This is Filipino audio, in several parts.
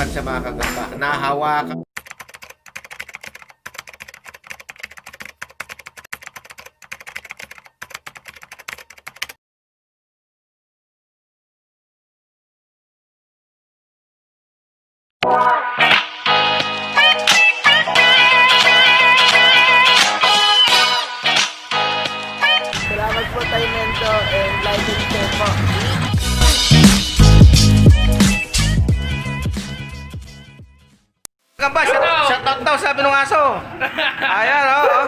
nahawakan siya mga kagamba. Nahawakan. Salamat po tayo Mento and like and share po. Kagamba, shoutout daw sabi ng aso. Ayan, oh.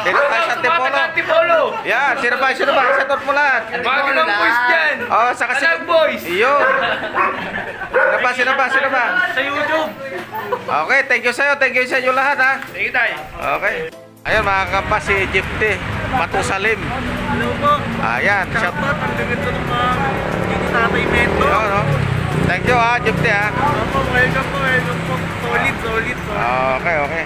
Dito tayo sa Antipolo. Antipolo. Yan, sino ba? Shoutout mo lahat. Magandang boys dyan. Oh, sa kasi... Anak boys. Iyo. Sino ba? Sa YouTube. Okay, thank you sa inyo lahat, ha. Sige tayo. Okay. Ayun, mga kagamba, si Egypte Matusalim. Hello po. Ayan, Shout out. Ang ganda ng mga dito tatay Mento. Yun, no? Thank you, ha, Egypte, ha. Opo, welcome po. Solid. Okay.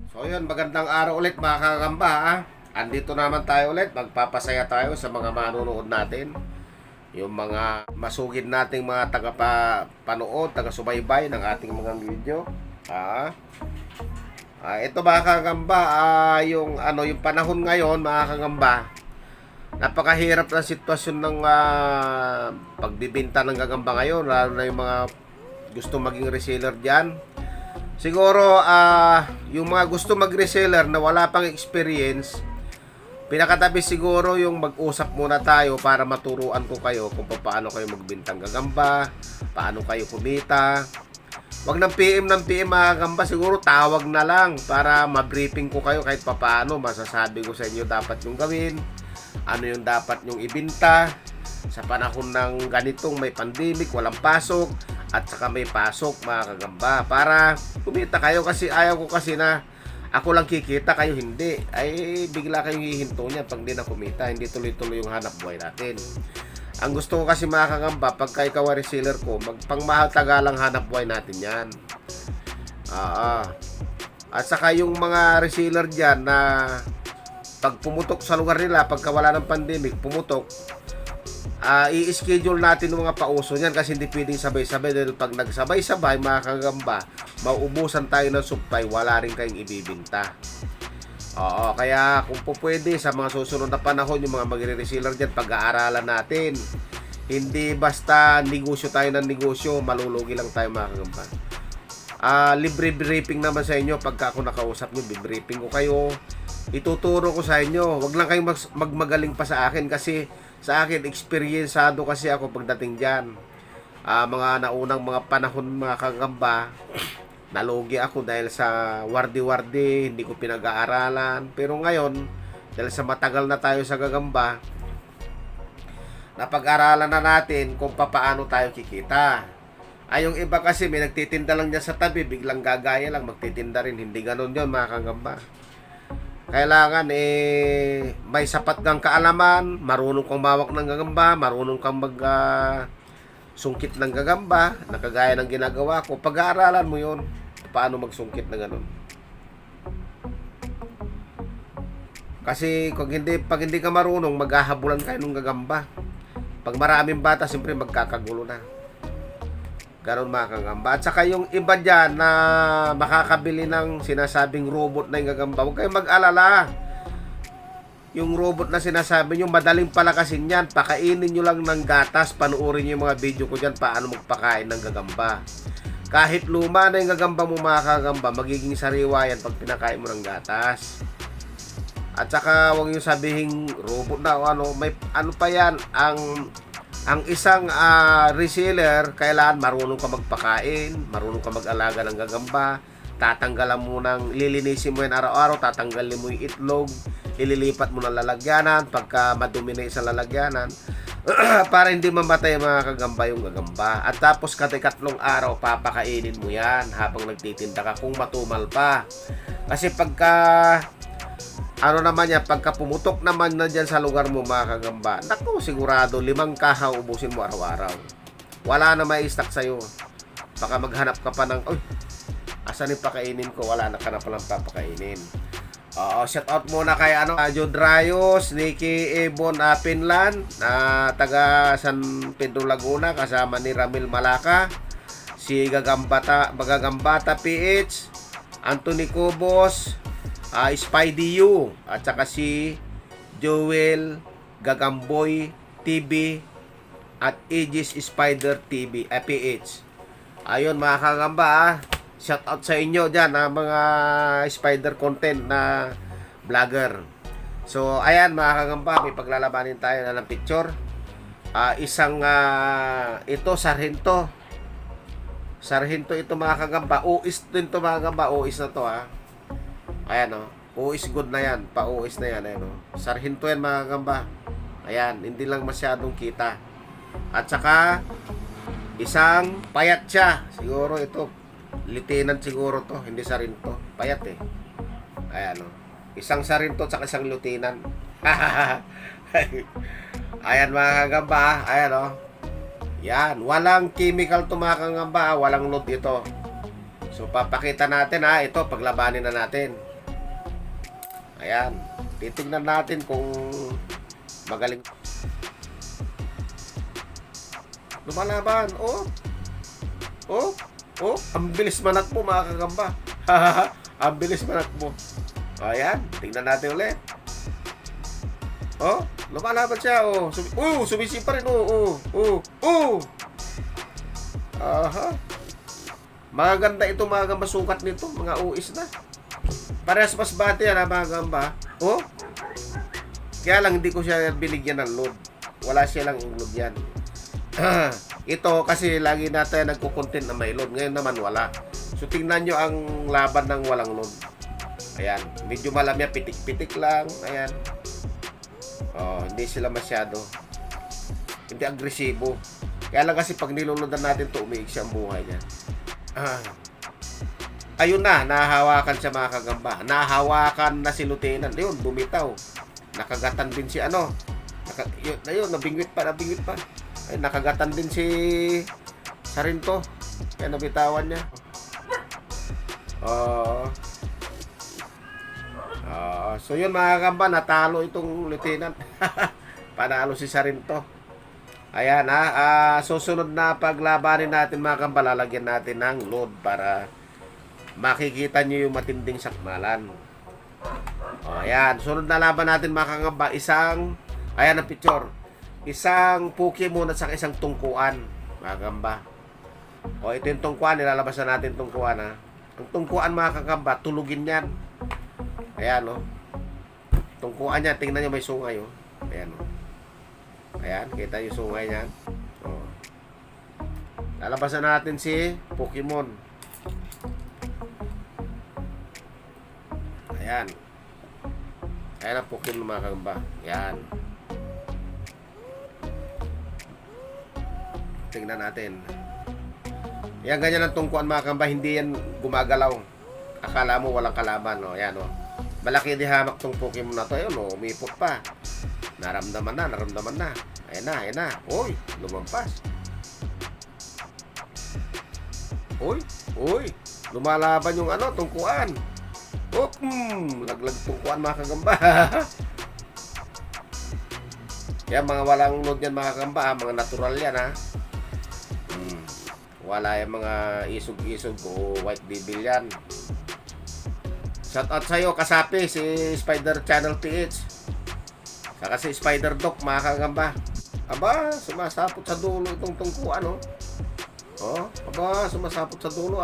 So yun, magandang araw ulit mga kakamba, ha. Andito naman tayo ulit, magpapasaya tayo sa mga manonood natin. Yung mga masugid nating mga taga-panood, taga-subaybay ng ating mga video. Ito mga kakamba, yung panahon ngayon mga kakamba, napakahirap na sitwasyon ng pagbibinta ng gagamba ngayon, lalo na yung mga gusto maging reseller dyan. Siguro yung mga gusto mag-reseller na wala pang experience, pinakatabi siguro yung mag-usap muna tayo para maturuan ko kayo kung paano kayo magbintang gagamba, paano kayo kumita. Wag ng PM mga gagamba, siguro tawag na lang para ma-briefing ko kayo kahit paano. Masasabi ko sa inyo dapat yung gawin, ano yung dapat yung ibinta sa panahon ng ganitong may pandemic, walang pasok at saka may pasok mga kagamba, para kumita kayo. Kasi ayaw ko kasi na ako lang kikita, kayo hindi. Ay bigla kayong hihinto niya pag di na kumita, hindi tuloy-tuloy yung hanap buhay natin. Ang gusto ko kasi mga kagamba, pagka ikaw ay reseller ko, magpangmahal tagalang hanap buhay natin yan. At saka yung mga reseller dyan na pag pumutok sa lugar nila, pagka wala ng pandemic, pumutok, i-schedule natin ng mga pauso niyan kasi hindi pwedeng sabay-sabay, dahil pag nagsabay-sabay mga kagamba, mauubusan tayo ng supply, wala rin kayong ibibinta. Kaya kung po pwede sa mga susunod na panahon, yung mga magre-reseller dyan, pag-aaralan natin. Hindi basta negosyo tayo ng negosyo, malulugi lang tayo mga kagamba. Libre briefing naman sa inyo. Pagka ako nakausap nyo, bibriefing ko kayo, ituturo ko sa inyo. Wag lang kayong magmagaling pa sa akin, kasi sa akin, experiencado kasi ako pagdating dyan. Mga naunang mga panahon mga kagamba, nalugi ako dahil sa wardi-wardi, hindi ko pinag-aaralan. Pero ngayon, dahil sa matagal na tayo sa gagamba, napag-aralan na natin kung paano tayo kikita. Yung iba kasi may nagtitinda lang niya sa tabi, biglang gagaya lang, magtitinda rin. Hindi ganun yun mga kagamba. Kailangan may sapat kang kaalaman, marunong kang mawak ng gagamba, marunong kang sungkit ng gagamba, nakagaya ng ginagawa ko. Pag-aaralan mo yun, paano magsungkit na ganun. Kasi pag hindi ka marunong, maghahabulan kayo ng gagamba. Pag maraming bata, siyempre magkakagulo na. Ganon mga kagamba. At saka yung iba dyan na makakabili ng sinasabing robot na yung gagamba, huwag kayong mag-alala. Yung robot na sinasabi nyo, madaling palakasin yan. Pakainin nyo lang ng gatas. Panuorin nyo yung mga video ko dyan, paano magpakain ng gagamba. Kahit luma na yung gagamba mo mga kagamba, magiging sariwa yan pag pinakain mo ng gatas. At saka huwag nyo sabihin robot na o may ano pa yan. Ang isang reseller, kailangan marunong ka magpakain, marunong ka mag-alaga ng gagamba, tatanggalan mo lilinisin mo yan araw-araw, tatanggalin mo yung itlog, ililipat mo ng lalagyanan, pagka madumi na isang lalagyanan, para hindi mamatay mga kagamba yung gagamba. At tapos kati-katlong araw, papakainin mo yan habang nagtitinda ka, kung matumal pa. Kasi pagka pagka pumutok naman na dyan sa lugar mo mga kagamba, naku, sigurado 5 kaha ubusin mo araw-araw. Wala na may stock sa'yo. Baka maghanap ka pa ng, asan yung pakainin ko? Wala na ka na palang papakainin. Oo, shout out muna kay Jude Rayos, Nikki Ebon Finland, na taga San Pedro Laguna, kasama ni Ramil Malaka, si Gagambata PH, Anthony Cobos, Spidey U, at saka si Joel Gagamboy TV at Aegis Spider TV PH. Ayun mga kagamba, shout out sa inyo dyan mga spider content na vlogger. So ayan mga kagamba, may paglalabanin tayo na ng picture. Isang ito sarhento ito mga kagamba. Uis din to mga kagamba, uis na to ayan uis good na yan, pa-uis na yan ayan, sarhento yan mga kagamba. Ayan, hindi lang masyadong kita. At saka isang payat siya, siguro ito lieutenant siguro to, hindi sarinto. Payat ayan isang sarinto at saka isang lieutenant. Ayan mga kagamba, ayan yan, walang chemical to mga kagamba, walang load ito. So papakita natin ito, paglabanin na natin. Ayan, titignan natin kung magaling. Lumalaban, ang bilis manakbo mga kagamba. Ang bilis manakbo. Ayan, tingnan natin ulit. Lumalaban siya, sumisi pa rin, Maganda ito mga kagamba, sukat nito, mga uis na. Parehas mas bati yan mga kagamba. Kaya lang hindi ko siya binigyan ng load. Wala siya lang load yan. Ito kasi lagi natin nagko-content na may load. Ngayon naman wala. So tingnan nyo ang laban ng walang load. Ayan, medyo malamya, pitik-pitik lang. Ayan. Hindi sila masyado, hindi agresibo. Kaya lang kasi pag niluludan natin to, umiig siya ang buhay niya. Ayun na, nahahawakan siya mga kagamba. Nahahawakan na si Lieutenant. Ayun, bumitaw. Nakagatan din si ayun, nabingwit pa. Ay, nakagatan din si Sarinto. Kaya nabitawan niya. So yun mga kagamba, natalo itong lieutenant. Panalo si Sarinto. Ayan susunod na paglabanin natin mga kagamba, lalagyan natin ng load para makikita nyo yung matinding sakmalan. Ayan, sunod na laban natin mga kagamba, ayan ang picture. Isang Pokemon at saka isang tungkuan mga kagamba. Ito yung tungkuan, nilalabas na natin tungkuan Ang tungkuan mga kagamba, tulugin yan. Ayan tungkuan niya, tingnan niyo may sungay Ayan Ayan, kita yung sungay niyan. Lalabasan natin si Pokemon. Ayan. Ayan ang Pokemon mga kagamba. Ayan. Tingnan natin. Ayan, ganyan ang tungkuan mga kagamba. Hindi yan gumagalaw. Akala mo walang kalaban. Ayan malaki di hamak tong Pokemon na to. Ayun umipot pa. Naramdaman na. Ayan na. Uy, lumampas. Uy, lumalaban yung tungkuan. Laglag tungkuan mga kagamba. Yan, mga walang load yan mga kagamba, mga natural yan Wala yung mga isog-isog o white devil yan. Shout out sa'yo, kasapi, si Spider Channel PH. Saka si Spider Doc, mga kagamba. Aba, sumasapot sa dulo itong tungkuan sumasapot sa dulo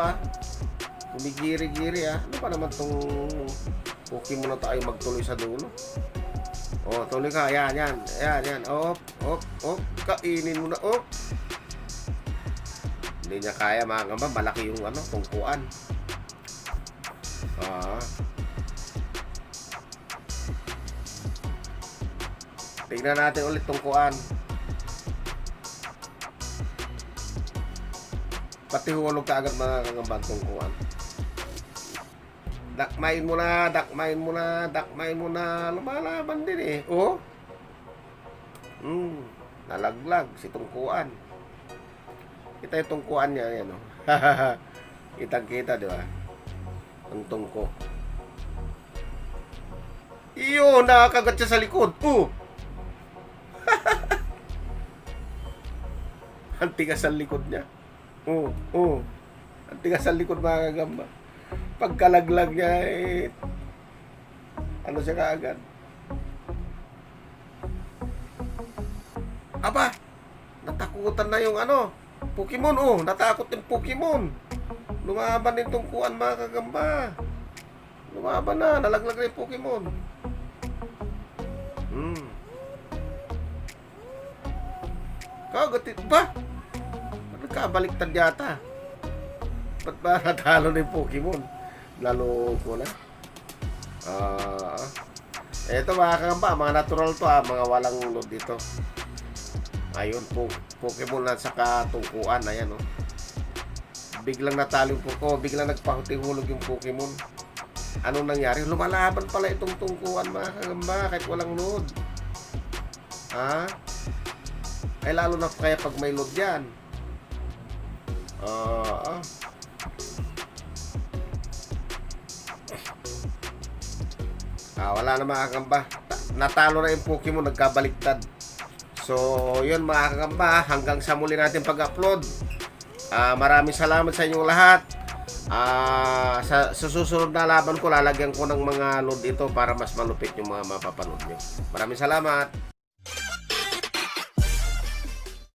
Kumigiri-giri Ano pa naman itong Pokemon na tayo magtuloy sa dulo? Tuloy ka, yan. Kainin mo na, Hindi niya kaya mga kagamba, malaki yung tungkuan. Tingnan natin ulit tungkuan. Pati hulog ka agad mga kagamba tungkuan. Dakmain mo na. Lumalaban din nalaglag si tungkuan. Kita yung tungkuan niya, yan Kitang-kita, di ba? Ang tungko. Iyo, nakakagat siya sa likod. Ang tigas ang likod niya. Ang tigas ang likod, mga kagamba. Pagkalaglag niya, ano siya kaagad? Aba, natakutan na yung Pokemon. Natakot yung Pokemon. Lumaban din tungkuan, mga kagamba. Lumaban na, nalaglag na yung Pokemon. Kagatit ba? Nagkabaliktad yata. Ba't ba natalo na yung Pokemon? Lalo ko na. Eto, mga kagamba, mga natural to, mga walang load dito. Ayun, Pokemon na sa katungkuan. Ayan, biglang natalo yung biglang nagpahutihulog yung Pokemon. Anong nangyari? Lumalaban pala itong tungkuan, mga kagamba, kahit walang load. Ay lalo na kaya pag may load yan. Wala na, mga kagamba. Natalo na yung Pokemon, nagkabaliktad. So, yun, mga kagamba, hanggang sa muli natin pag-upload. Maraming salamat sa inyong lahat. Sa susunod na laban ko, lalagyan ko ng mga load ito para mas malupit yung mga mapapanood nyo. Maraming salamat.